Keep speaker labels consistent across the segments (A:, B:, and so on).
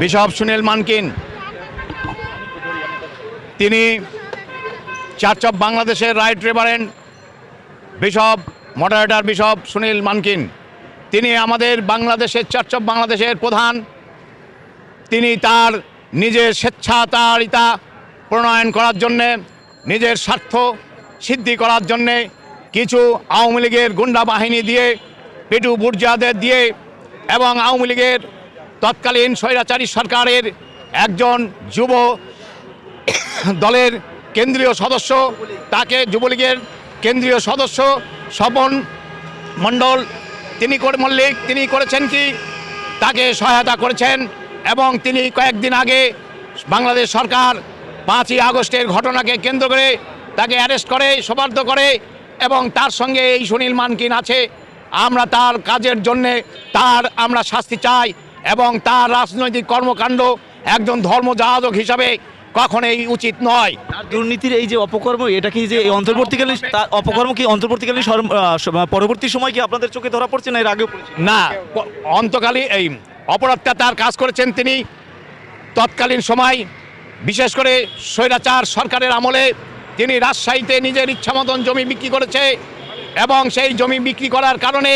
A: Bishop Sunil Mankin তিনি church of বাংলাদেশের right reverend bishop moderator bishop Sunil Mankin তিনি আমাদের বাংলাদেশের চার্চ অফ বাংলাদেশের প্রধান। তিনি তার নিজের স্বেচ্ছাচারিতা প্রণয়ন করার জন্যে, নিজের স্বার্থ সিদ্ধি করার জন্যে কিছু আওয়ামী লীগের গুন্ডা বাহিনী দিয়ে, পেটু বুর্জাদের দিয়ে এবং আওয়ামী লীগের তৎকালীন স্বৈরাচারী সরকারের একজন যুব দলের কেন্দ্রীয় সদস্য, তাকে যুবলীগের কেন্দ্রীয় সদস্য স্বপন মণ্ডল মল্লিক তিনি করেছেন কি, তাকে সহায়তা করেছেন। এবং তিনি কয়েকদিন আগে বাংলাদেশ সরকার 5ই আগস্টের ঘটনাকে কেন্দ্র করে তাকে অ্যারেস্ট করে, সোপর্দ করে এবং তার সঙ্গে এই সুনীল মানকিন আছে। আমরা তার কাজের জন্যে আমরা শাস্তি চাই এবং তার রাজনৈতিক কর্মকাণ্ড একজন ধর্মযাজক হিসাবে কখনোই উচিত নয়।
B: দুর্নীতির এই যে অপকর্ম, এটা কি যে অন্তর্বর্তীকালীন অপকর্ম কি অন্তর্বর্তীকালীন পরবর্তী সময় কি আপনাদের চোখে ধরা পড়ছে না এর আগেও?
A: না, অন্তকালীন এই অপরাধটা তার কাজ করেছেন তিনি তৎকালীন সময়, বিশেষ করে স্বৈরাচার সরকারের আমলে তিনি রাজশাহীতে নিজের ইচ্ছা মতন জমি বিক্রি করেছে এবং সেই জমি বিক্রি করার কারণে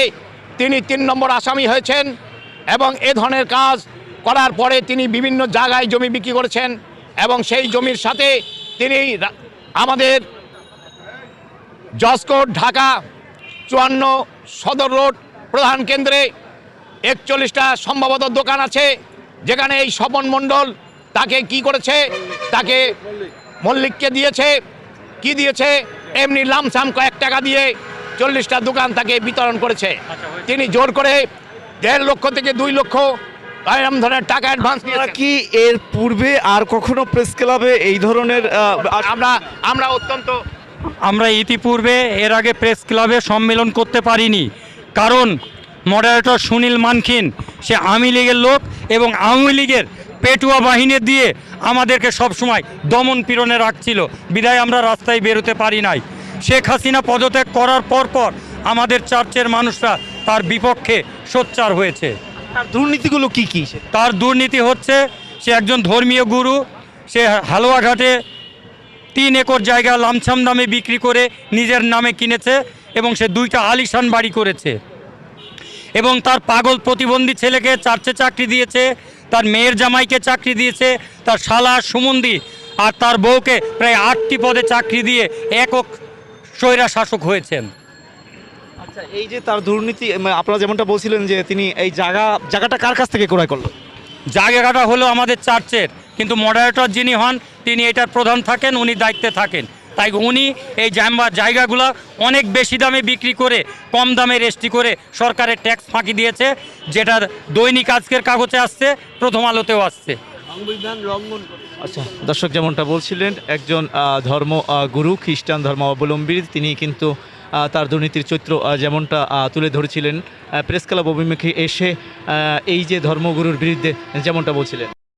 A: তিনি 3 নম্বর আসামি হয়েছেন। এবং এ ধরনের কাজ করার পরে তিনি বিভিন্ন জায়গায় জমি বিক্রি করেছেন এবং সেই জমির সাথে তিনি আমাদের জজকোর্ট ঢাকা 54 সদর রোড প্রধান কেন্দ্রে 41টা সম্ভবত দোকান আছে, যেখানে এই স্বপন মণ্ডল তাকে কি করেছে, তাকে মল্লিককে দিয়েছে, কি দিয়েছে, এমনি লামসাম কয়েক টাকা দিয়ে 40টা দোকান তাকে বিতরণ করেছে। তিনি জোর করে 1.5 লক্ষ থেকে 2 লক্ষ এরকম ধরনের টাকা অ্যাডভান্স নিয়েছে।
B: কি এর পূর্বে আর কখনো প্রেস ক্লাবে এই ধরনের
C: আমরা ইতিপূর্বে এর আগে প্রেস ক্লাবে সম্মেলন করতে পারিনি, কারণ মডারেটর সুনীল মানকিন সে আওয়ামী লীগের লোক এবং আওয়ামী লীগের পেটুয়া বাহিনী দিয়ে আমাদেরকে সবসময় দমন পীড়নে রাখছিল, বিদায় আমরা রাস্তায় বেরোতে পারি নাই। শেখ হাসিনা পদত্যাগ করার পর আমাদের চার্চের মানুষরা তার বিপক্ষে সোচ্চার হয়েছে।
B: তার দুর্নীতিগুলো কি কি?
C: তার দুর্নীতি হচ্ছে, সে একজন ধর্মীয় গুরু, সে হালুয়াঘাটে 3 একর জায়গা লামসাম দামে বিক্রি করে নিজের নামে কিনেছে এবং সে 2টা আলিশান বাড়ি করেছে এবং তার পাগল প্রতিবন্ধী ছেলেকে চার্চে চাকরি দিয়েছে, তার মেয়ের জামাইকে চাকরি দিয়েছে, তার শালা সুমন্দি আর তার বউকে প্রায় 8টি পদে চাকরি দিয়ে একক স্বৈরা শাসক হয়েছেন।
B: আচ্ছা, এই যে তার দুর্নীতি, আপনারা যেমনটা বলছিলেন যে তিনি এই জায়গাটা কার কাছ থেকে ক্রয় করলো?
C: জায়গাটা হলো আমাদের চার্চের, কিন্তু মডারেটর যিনি হন তিনি এটার প্রধান থাকেন, উনি দায়িত্বে থাকেন। তাই উনি এই জায়গাগুলো অনেক বেশি দামে বিক্রি করে কম দামে রেজিস্ট্রি করে সরকারের ট্যাক্স ফাঁকি দিয়েছে, যেটা দৈনিক আজকের কাগজে আসছে, প্রথম আলোতেও আসছে।
B: আচ্ছা দর্শক, যেমনটা বলছিলেন একজন ধর্মগুরু, খ্রিস্টান ধর্মাবলম্বী, তিনি কিন্তু তার দুর্নীতির চিত্র যেমনটা তুলে ধরেছিলেন প্রেস ক্লাব অভিমুখে এসে এই যে ধর্মগুরুর বিরুদ্ধে যেমনটা বলছিলেন।